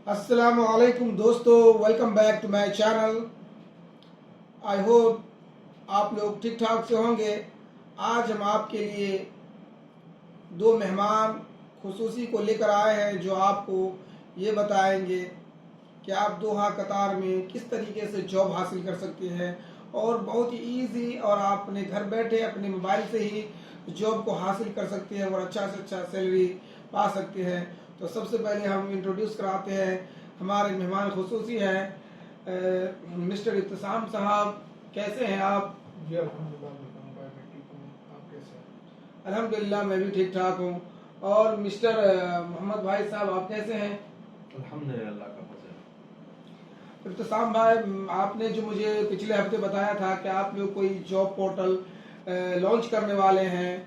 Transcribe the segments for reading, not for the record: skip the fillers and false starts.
السلام علیکم دوستو، welcome back to my channel. I hope آپ لوگ ٹھیک ٹھاک سے ہوں گے. آج ہم آپ کے لیے دو مہمان خصوصی کو لے کر آئے ہیں جو آپ کو یہ بتائیں گے کہ آپ دوحہ قطار میں کس طریقے سے جاب حاصل کر سکتے ہیں اور بہت ہی ایزی، اور آپ اپنے گھر بیٹھے اپنے موبائل سے ہی جاب کو حاصل کر سکتے ہیں اور اچھا سے اچھا سیلری پا سکتے ہیں. تو سب سے پہلے ہم انٹروڈیوس کراتے ہیں ہمارے مہمان خصوصی ہیں مسٹر ابتسام صاحب. کیسے ہیں آپ؟ جی الحمدللہ میں ٹھیک ہوں. آپ کیسے ہیں؟ الحمدللہ میں بھی ٹھیک ٹھاک ہوں. اور مسٹر محمد بھائی صاحب، آپ کیسے ہیں؟ الحمدللہ اللہ کا فضل. ابتسام بھائی، آپ نے جو مجھے پچھلے ہفتے بتایا تھا کہ آپ لوگ کوئی جاب پورٹل لانچ کرنے والے ہیں،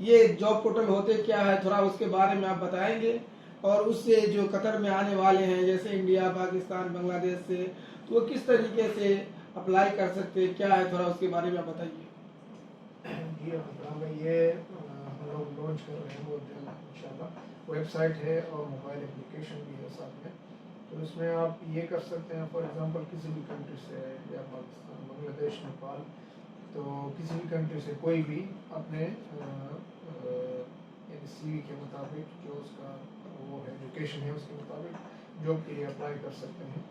یہ جاب پورٹل ہوتے کیا ہے، تھوڑا اس کے بارے میں آپ بتائیں گے؟ اور اس سے جو قطر میں آنے والے ہیں جیسے انڈیا، پاکستان، بنگلہ دیش سے، تو وہ کس طریقے سے اپلائی کر سکتے، کیا ہے، تھوڑا اس کے بارے میں آپ بتائیے. جی الحمدللہ یہ ہم لوگ لانچ کر رہے ہیں بہت جلد انشاءاللہ. ویب سائٹ ہے اور موبائل اپلیکیشن بھی ہے ساتھ میں. تو اس میں آپ یہ کر سکتے ہیں، فار ایگزامپل کسی بھی کنٹری سے، یا پاکستان، بنگلہ دیش، نیپال، تو کسی بھی کنٹری سے کوئی بھی اپنے یعنی سی وی کے مطابق جو اس کا وہ ہے ایجوکیشن ہے اس کے مطابق جاب کے لیے اپلائی کر سکتے ہیں.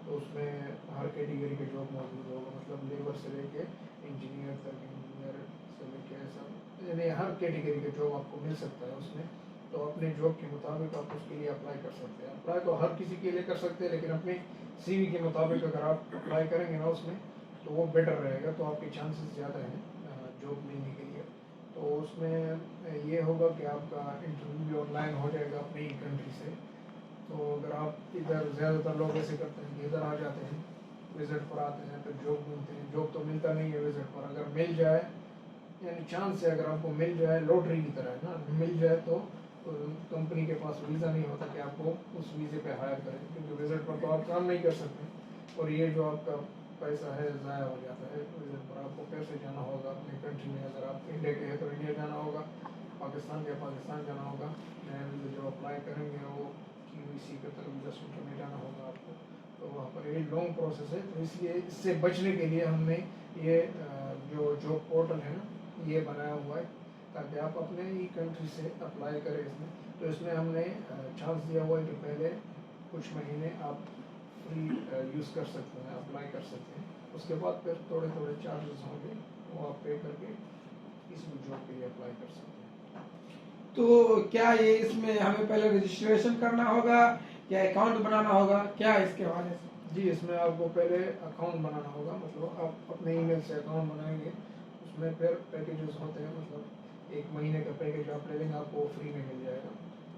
تو اس میں ہر کیٹیگری کے جاب موجود ہوگا، مطلب لیبر سے لے کے انجینئر تک، انجینئر سے لے کے ایسا، یعنی ہر کیٹیگری کے جاب آپ کو مل سکتا ہے اس میں. تو اپنے جاب کے مطابق آپ اس کے لیے اپلائی کر سکتے ہیں. اپلائی تو ہر کسی کے لیے کر سکتے ہیں، لیکن اپنے سی وی کے مطابق اگر آپ اپلائی کریں گے نا اس میں، تو وہ بیٹر رہے گا. تو آپ کے چانسز زیادہ ہیں جاب ملنے کے لیے. تو اس میں یہ ہوگا کہ آپ کا انٹرویو بھی آن لائن ہو جائے گا اپنی ہی کنٹری سے. تو اگر آپ ادھر، زیادہ تر لوگ ایسے کرتے ہیں کہ ادھر آ جاتے ہیں، وزٹ پر آتے ہیں، پھر جاب ملتے ہیں. جاب تو ملتا نہیں ہے وزٹ پر. اگر مل جائے، یعنی چانس ہے اگر آپ کو مل جائے، لوٹری کی طرح ہے نا، مل جائے تو کمپنی کے پاس ویزا نہیں ہوتا کہ آپ کو اس ویزے پہ ہائر کریں، کیونکہ وزٹ پر تو آپ کام نہیں کر سکتے. اور یہ جو آپ کا پیسہ ہے ضائع ہو جاتا ہے. وزٹ پر آپ کو کیسے جانا ہوگا اپنی کنٹری میں؟ اگر آپ انڈیا کے ہیں تو انڈیا جانا ہوگا، پاکستان کے پاکستان جانا ہوگا. نیا ویزا جو اپلائی کریں گے وہ QVC کا طرف ویزا سینٹر میں جانا ہوگا آپ کو. تو وہاں پر یہ لانگ پروسیس ہے. تو اس لیے اس سے بچنے کے لیے ہم نے یہ جو جاب پورٹل ہے نا یہ بنایا ہوا ہے، تاکہ آپ اپنے ہی کنٹری سے اپلائی کریں اس میں. تو اس میں ہم نے چانس دیا ہوا ہے کہ پہلے کچھ مہینے آپ فری یوز کر سکتے ہیں، اپلائی کر سکتے ہیں. اس کے بعد پھر تھوڑے تھوڑے چارجز ہوں گے، وہ آپ پے کر کے کسی بھی جاب کے لیے اپلائی کر سکتے ہیں. تو کیا یہ اس میں ہمیں پہلے رجسٹریشن کرنا ہوگا یا اکاؤنٹ بنانا ہوگا، کیا ہے اس کے حوالے سے؟ جی اس میں آپ کو پہلے اکاؤنٹ بنانا ہوگا. مطلب آپ اپنے ای میل سے اکاؤنٹ بنائیں گے. اس میں پھر پیکیجز ہوتے ہیں، مطلب 1 مہینے کا پیکیج آپ لے لیں گے، آپ کو فری میں مل جائے گا.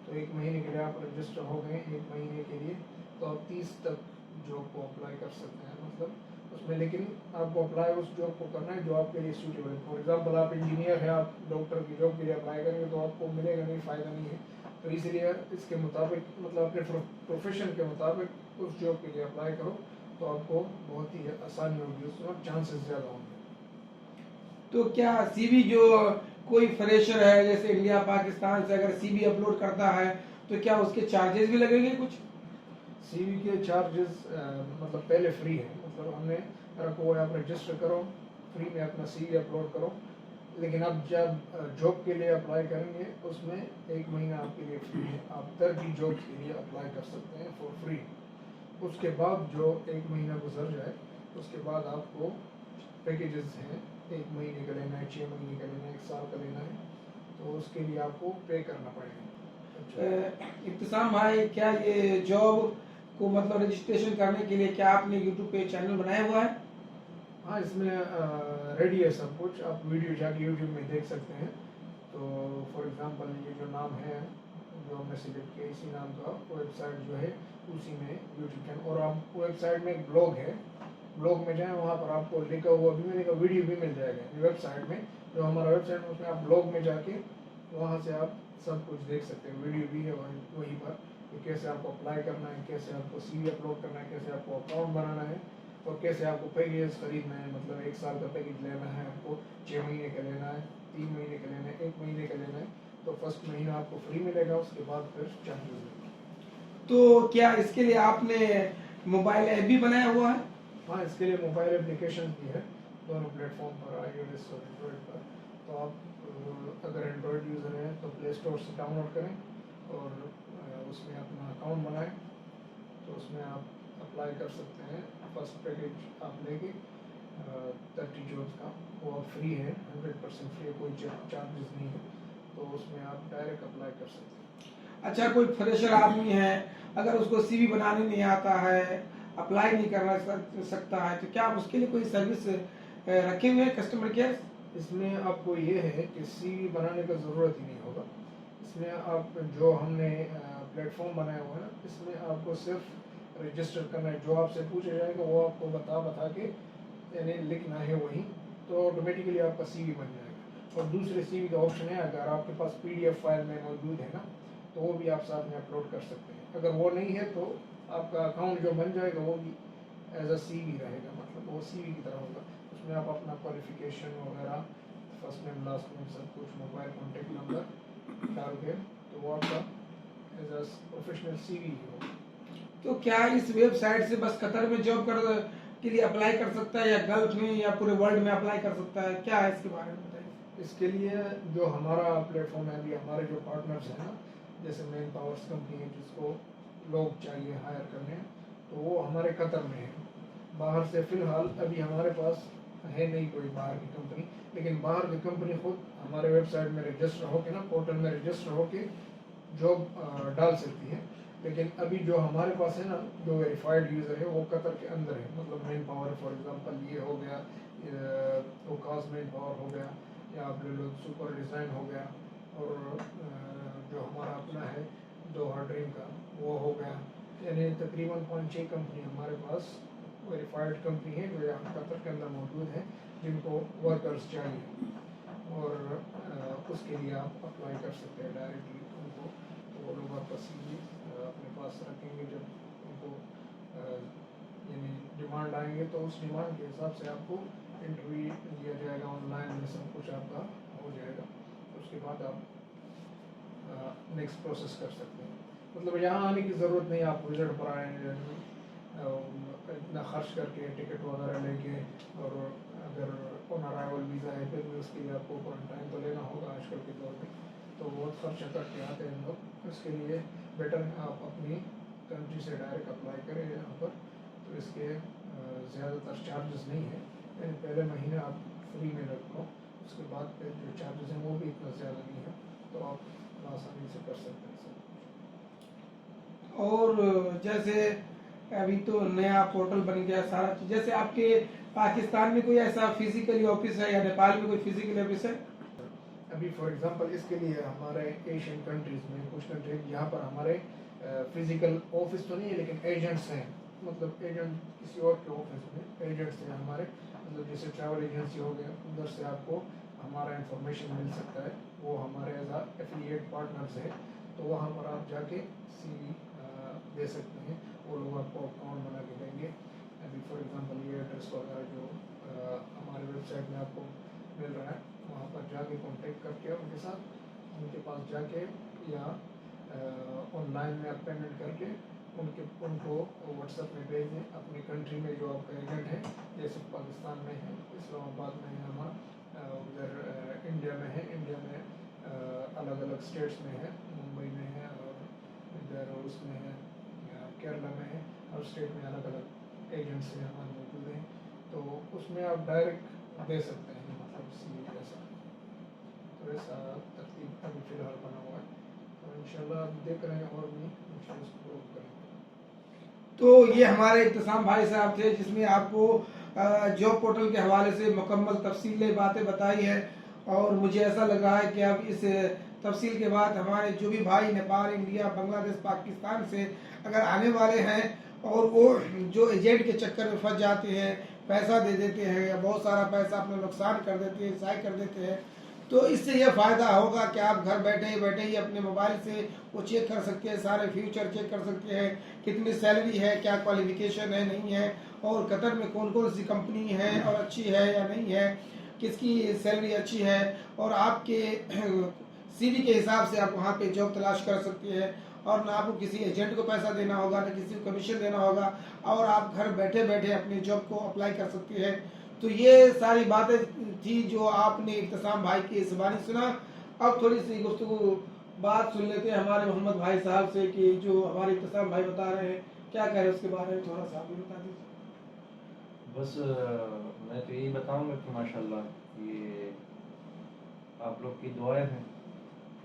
تو 1 مہینے کے لیے آپ رجسٹر ہو گئے 1 مہینے کے لیے، تو آپ 30 تک جاب کو اپلائی کر سکتے ہیں. مطلب اس میں، لیکن آپ کو اپلائی اس جاب کو کرنا ہے جو آپ کے لیے سوٹیبل ہے. فار ایگزامپل آپ انجینئر ہیں، آپ ڈاکٹر کی جاب کے لیے اپلائی کریں گے تو آپ کو ملے گا نہیں، فائدہ نہیں ہے. تو اس لیے اس کے مطابق، مطلب اپنے پروفیشن کے مطابق اس جاب کے لیے اپلائی کرو، تو آپ کو بہت ہی آسانی ہوگی، اس میں چانسز زیادہ ہوں گے. تو کیا سی وی جو کوئی فریشر ہے جیسے انڈیا پاکستان سے اگر سی وی اپلوڈ کرتا ہے تو کیا اس کے چارجز بھی لگیں گے کچھ؟ سی وی کے چارجز مطلب پہلے فری ہے. مطلب ہم نے رکھا ہوا ہے، آپ رجسٹر کرو، فری میں اپنا سی وی اپلوڈ کرو. لیکن اب جب جاب کے لیے اپلائی کریں گے اس میں 1 مہینہ آپ کے لیے فری ہے. آپ 30 جابس کے لیے اپلائی کر سکتے ہیں فار فری. اس کے بعد جو 1 مہینہ گزر جائے اس کے بعد آپ کو پیکیجز ہیں، 1 مہینے کا لینا ہے، 6 مہینے کا لینا ہے، 1 سال کا لینا ہے، تو اس کے لیے آپ کو پے کرنا پڑے گا. ابتسام بھائی، کیا یہ جاب کو مطلب رجسٹریشن کرنے کے لیے کیا آپ نے یوٹیوب پہ چینل بنایا ہوا ہے؟ ہاں اس میں ریڈی ہے سب کچھ. آپ ویڈیو جا کے یوٹیوب میں دیکھ سکتے ہیں. تو فار ایگزامپل یہ جو نام ہے جو ہم نے سلیکٹ کیا، اسی نام کا ویب سائٹ جو ہے اسی میں یوٹیوب چینل. اور آپ ویب سائٹ میں ایک بلاگ ہے، بلاگ میں جائیں، وہاں پر آپ کو لکھا ہوا بھی ملے گا، ویڈیو بھی مل جائے گا. ویب سائٹ میں جو ہمارا ویب سائٹ ہے اس میں آپ بلاگ میں جا کے وہاں سے آپ سب کچھ دیکھ سکتے ہیں. ویڈیو بھی ہے وہیں پر کہ کیسے آپ کو اپلائی کرنا ہے، کیسے آپ کو سی وی اپلوڈ کرنا ہے، کیسے آپ کو اکاؤنٹ بنانا ہے، اور کیسے آپ کو پیکیجز خریدنا ہے. مطلب 1 سال کا پیکیج لینا ہے آپ کو، 6 مہینے کا لینا ہے، 3 مہینے کا لینا ہے، 1 مہینے کا لینا ہے. تو فرسٹ مہینہ آپ کو فری ملے گا، اس کے بعد پھر چارجز لگے گا. تو کیا اس کے لیے آپ نے موبائل ایپ بھی بنایا ہوا ہے؟ ہاں، اس کے لیے موبائل اپلیکیشن بھی ہے دونوں پلیٹ فارم پر، آئی او ایس اور اینڈرائڈ پر. تو آپ اگر اینڈرائڈ یوزر ہیں تو پلے اسٹور سے ڈاؤن لوڈ کریں اور اس میں اپنا اکاؤنٹ بنائیں. تو اس میں آپ اپلائی کر سکتے ہیں. فرسٹ پیکیج آپ لیں گے 30 جوبس کا، وہ فری ہے، 100% فری ہے، کوئی چارجز نہیں ہے. تو اس میں آپ ڈائریکٹ اپلائی کر سکتے ہیں. اچھا، کوئی فریشر آدمی ہے اگر اس کو سی وی بنانے نہیں آتا ہے، اپلائی نہیں کرنا سکتا ہے، تو کیا آپ اس کے لیے کوئی سروس رکھے ہوئے ہیں کسٹمر کیئر؟ اس میں آپ کو یہ ہے کہ سی وی بنانے کا ضرورت ہی نہیں ہوگا. اس میں آپ جو ہم نے پلیٹ فارم بنایا ہوا ہے نا، اس میں آپ کو صرف رجسٹر کرنا ہے. جو آپ سے پوچھا جائے گا وہ آپ کو بتا کے یعنی لکھنا ہے وہیں، تو آٹومیٹیکلی آپ کا سی وی بن جائے گا. اور دوسرے سی وی کا آپشن ہے، اگر آپ کے پاس پی ڈی ایف فائل میں موجود ہے نا، تو وہ بھی آپ ساتھ میں اپلوڈ کر سکتے ہیں. اگر وہ نہیں ہے تو آپ کا اکاؤنٹ جو بن جائے گا وہ بھی ایز اے سی وی رہے گا، مطلب وہ سی وی کی طرح ہوگا. اس میں آپ اپنا کوالیفیکیشن وغیرہ، فرسٹ نیم لاسٹ نیم سب کچھ، موبائل کانٹیکٹ نمبر ڈال کے، تو وہ آپ کا ایز اے پروفیشنل سی وی ہی ہوگا. تو کیا اس ویب سائٹ سے بس قطر میں جاب کے لیے اپلائی کر سکتا ہے، یا گلف میں یا پورے ورلڈ میں اپلائی کر سکتا ہے؟ کیا ہے اس کے بارے میں بتائیے. اس کے لیے جو ہمارا پلیٹ فارم ہے، ابھی ہمارے جو پارٹنرز ہیں نا، جیسے مین پاورس کمپنی ہے جس کو لوگ چاہیے ہائر کرنے، تو وہ ہمارے قطر میں ہے. باہر سے فی الحال ابھی ہمارے پاس ہے نہیں کوئی باہر کی کمپنی، لیکن باہر کی کمپنی خود ہمارے ویب سائٹ میں رجسٹر ہو کے نا، پورٹل میں رجسٹر ہو کے جاب ڈال سکتی ہے. لیکن ابھی جو ہمارے پاس ہے نا، جو ویریفائڈ یوزر ہے وہ قطر کے اندر ہے. مطلب مین پاور فار ایگزامپل یہ ہو گیا، اوکاس مین پاور ہو گیا، یا آپ لے لو سپر ڈیزائن ہو گیا، اور جو ہمارا اپنا ہے دوحہ ڈریم کا وہ ہو گیا. یعنی تقریباً 5-6 کمپنی ہمارے پاس ویریفائڈ کمپنی ہے جو یہاں قطر کے اندر موجود ہیں، جن کو ورکرز چاہیے. اور اس کے لیے آپ اپلائی کر سکتے ہیں ڈائریکٹلی ان کو. تو وہ لوگ آپ کا سی وی اپنے پاس رکھیں گے. جب ان کو یعنی ڈیمانڈ آئیں گے تو اس ڈیمانڈ کے حساب سے آپ کو انٹرویو دیا جائے گا. آن لائن میں سب کچھ آپ کا ہو جائے گا. اس کے بعد آپ نیکسٹ پروسیس کر سکتے ہیں. مطلب یہاں آنے کی ضرورت نہیں، آپ وزٹ پر آئیں اتنا خرچ کر کے ٹکٹ وغیرہ لے کے. اور اگر آن ارائیول ویزا ہے پھر بھی اس کے لیے آپ کو کوارنٹائن تو لینا ہوگا آج کل کے دور میں، تو بہت خرچہ کر کے آتے ہیں لوگ. اس کے لیے بیٹر ہے آپ اپنی کنٹری سے ڈائریکٹ اپلائی کریں یہاں پر. تو اس کے زیادہ تر چارجز نہیں ہیں. یعنی پہلے مہینے آپ فری میں رکھو، اس کے بعد پھر جو چارجز ہیں وہ بھی اتنا زیادہ نہیں ہے، تو آپ آسانی سے کر سکتے ہیں سر. اور جیسے ابھی تو نیا پورٹل بن گیا سارا چیز، جیسے آپ کے پاکستان میں کوئی ایسا فزیکلی آفس ہے یا نیپال میں کوئی فزیکل آفس ہے؟ ابھی فار ایگزامپل اس کے لیے ہمارے ایشین کنٹریز میں کچھ کنٹریز یہاں پر ہمارے فزیکل آفس تو نہیں ہے، لیکن ایجنٹس ہیں. مطلب ایجنٹ کسی اور کے آفس میں ایجنٹس ہیں ہمارے. مطلب جیسے ٹریول ایجنسی ہو گیا، ادھر سے آپ کو ہمارا انفارمیشن مل سکتا ہے. وہ ہمارے ایز اے ایفیلیٹ پارٹنرز ہیں، تو وہاں پر آپ جا کے سی وی دے سکتے ہیں. وہ لوگ آپ کو اکاؤنٹ بنا کے دیں گے. ابھی فار ایگزامپل یہ ایڈریس وغیرہ جو ہمارے ویب سائٹ میں آپ کو مل رہا ہے، وہاں پر جا کے کانٹیکٹ کر کے ان کے ساتھ، ان کے پاس جا کے یا آن لائن میں آپ پیمنٹ کر کے ان کو واٹس ایپ میں بھیج دیں. اپنی کنٹری میں جو آپ کا ایجنٹ ہے، جیسے پاکستان میں ہے، اسلام آباد میں ہے ہمارا، ادھر انڈیا میں ہے، انڈیا میں الگ الگ اسٹیٹس میں ہے، ممبئی میں ہے، اور ادھر اس میں ہے، کیرلا میں ہے. ہر اسٹیٹ میں الگ الگ ایجنٹس ہیں ہمارے موجود ہیں. تو اس میں آپ ڈائریکٹ دے سکتے ہیں، مطلب سی وی ایسا. تو ایسا ترتیب ابھی فی الحال بنا ہوا ہے. تو انشاءاللہ آپ دیکھ رہے ہیں اور بھی انشاءاللہ اس کو کریں گے. تو یہ ہمارے اعتصام بھائی صاحب تھے، جس میں آپ کو جاب پورٹل کے حوالے سے مکمل تفصیلی باتیں بتائی ہے. اور مجھے ایسا لگ رہا ہے کہ اب اس تفصیل کے بعد ہمارے جو بھی بھائی نیپال، انڈیا، بنگلہ دیش، پاکستان سے اگر آنے والے ہیں اور وہ جو ایجنٹ کے چکر میں پھنس جاتے ہیں، پیسہ دے دیتے ہیں یا بہت سارا پیسہ اپنا نقصان کر دیتے ہیں، ضائع کر دیتے ہیں، تو اس سے یہ فائدہ ہوگا کہ آپ گھر بیٹھے ہی اپنے موبائل سے وہ چیک کر سکتے ہیں، سارے فیوچر چیک کر سکتے ہیں، کتنی سیلری ہے، کیا کوالیفیکیشن ہے، نہیں ہے، اور قطر میں کون کون سی کمپنی ہے اور اچھی ہے یا نہیں ہے، کس کی سیلری اچھی ہے، اور آپ کے سی وی کے حساب سے آپ وہاں پہ جاب تلاش کر سکتے ہیں. اور نہ آپ کو کسی ایجنٹ کو پیسہ دینا ہوگا، نہ کسی کو کمیشن دینا ہوگا، اور آپ گھر بیٹھے بیٹھے اپنی جاب کو اپلائی کر سکتے ہیں۔ تو یہ ساری باتیں تھی جو آپ نے ابتسام بھائی کی زبانی سنا۔ اب تھوڑی سی گفتگو بات سن لیتے ہیں ہمارے محمد بھائی صاحب سے کہ جو ہمارے ابتسام بھائی بتا رہے ہیں کیا کہہ رہے ہیں اس کے بارے میں تھوڑا سا بھی بتا دیجیے۔ بس میں تو یہی بتاؤں گا کہ ماشاءاللہ یہ آپ لوگ کی دعائیں ہیں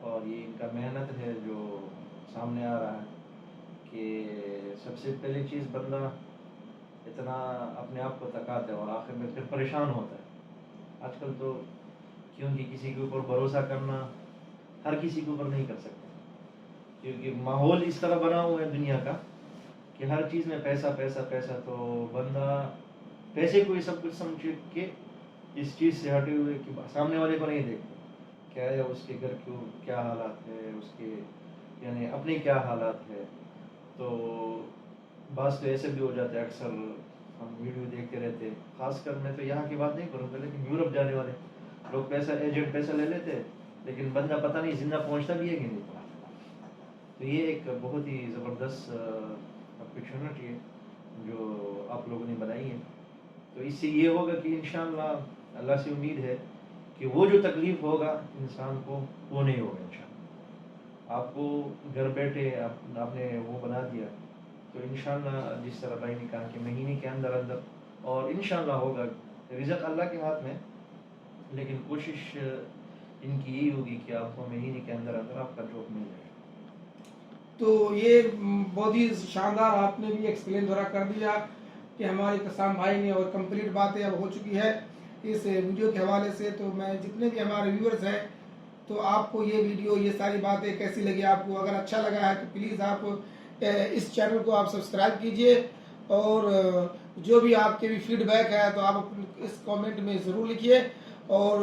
اور یہ ان کا محنت ہے جو سامنے آ رہا ہے کہ سب سے پہلی چیز بندہ اتنا اپنے آپ کو تکاتا ہے اور آخر میں پھر پریشان ہوتا ہے۔ آج کل تو کیونکہ کسی کے اوپر بھروسہ کرنا ہر کسی کے اوپر نہیں کر سکتے، کیونکہ ماحول اس طرح بنا ہوا ہے دنیا کا کہ ہر چیز میں پیسہ پیسہ پیسہ، تو بندہ پیسے کو ہی سب کچھ سمجھ کے اس چیز سے ہٹے ہوئے کہ سامنے والے کو نہیں دیکھتے کیا ہے اس کے گھر کیوں کیا حالات ہے، اس کے یعنی اپنے کیا حالات ہے۔ تو بعض تو ایسے بھی ہو جاتے ہیں، اکثر ہم ویڈیو دیکھتے رہتے، خاص کر میں تو یہاں کی بات نہیں کروں گا لیکن یورپ جانے والے لوگ پیسہ ایجنٹ پیسہ لے لیتے لیکن بندہ پتہ نہیں زندہ پہنچتا بھی ہے کہ نہیں پہنچتا۔ تو یہ ایک بہت ہی زبردست اپرچونٹی ہے جو آپ لوگوں نے بنائی ہے۔ تو اس سے یہ ہوگا کہ انشاءاللہ اللہ سے امید ہے کہ وہ جو تکلیف ہوگا انسان کو وہ نہیں ہوگا انشاءاللہ۔ آپ کو گھر بیٹھے آپ نے وہ بنا دیا، تو انشاءاللہ جس طرح بھائی نے کہا کہ مہینے کے اندر اندر، اور انشاءاللہ ہوگا، رزق اللہ کے ہاتھ میں، لیکن کوشش ان کی یہی ہوگی کہ آپ کو مہینے کے اندر اندر آپ کا جاب مل جائے۔ تو یہ بہت ہی شاندار آپ نے بھی ایکسپلین تھوڑا کر دیا کہ ہمارے ابتسام بھائی نے، اور کمپلیٹ باتیں اب ہو چکی ہے اس ویڈیو کے حوالے سے۔ تو میں جتنے بھی ہمارے ویورز ہیں، تو آپ کو یہ ویڈیو یہ ساری باتیں کیسی لگی؟ آپ کو اگر اچھا لگا ہے تو پلیز آپ اس چینل کو آپ سبسکرائب کیجئے، اور جو بھی آپ کے بھی فیڈ بیک ہے تو آپ اس کامنٹ میں ضرور لکھیے، اور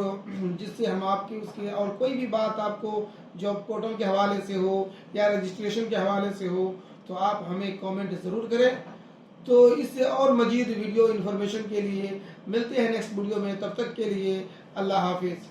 جس سے ہم آپ کی اس کی اور کوئی بھی بات آپ کو جاب پورٹل کے حوالے سے ہو یا رجسٹریشن کے حوالے سے ہو تو آپ ہمیں کامنٹ ضرور کریں۔ تو اس سے اور مزید ویڈیو انفارمیشن کے لیے ملتے ہیں نیکسٹ ویڈیو میں، تب تک کے لیے اللہ حافظ۔